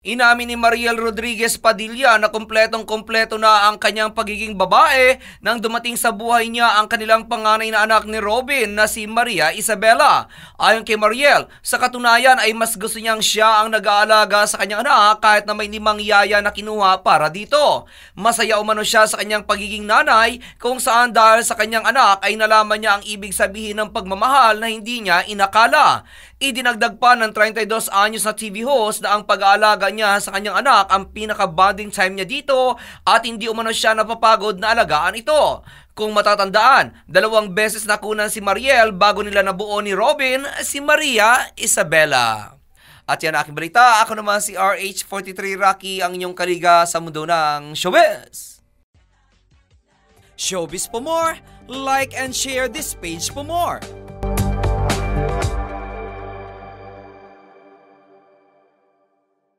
Inamin ni Mariel Rodriguez Padilla na kumpletong-kumpleto na ang kanyang pagiging babae nang dumating sa buhay niya ang kanilang panganay na anak ni Robin na si Maria Isabela. Ayon kay Mariel, sa katunayan ay mas gusto niyang siya ang nag-aalaga sa kanyang anak kahit na may 5 yaya na kinuha para dito. Masaya umano siya sa kanyang pagiging nanay kung saan dahil sa kanyang anak ay nalaman niya ang ibig sabihin ng pagmamahal na hindi niya inakala. Idinagdag pa ng 32 anyos na TV host na ang pag-aalaga niya sa kanyang anak ang pinaka-bonding time niya dito at hindi umano siya napapagod na alagaan ito. Kung matatandaan, 2 beses nakunan si Mariel bago nila nabuo ni Robin si Maria Isabela. At yan aking balita, ako naman si RH43 Rocky, ang inyong kaliga sa mundo ng showbiz. Showbiz for more, like and share this page for more.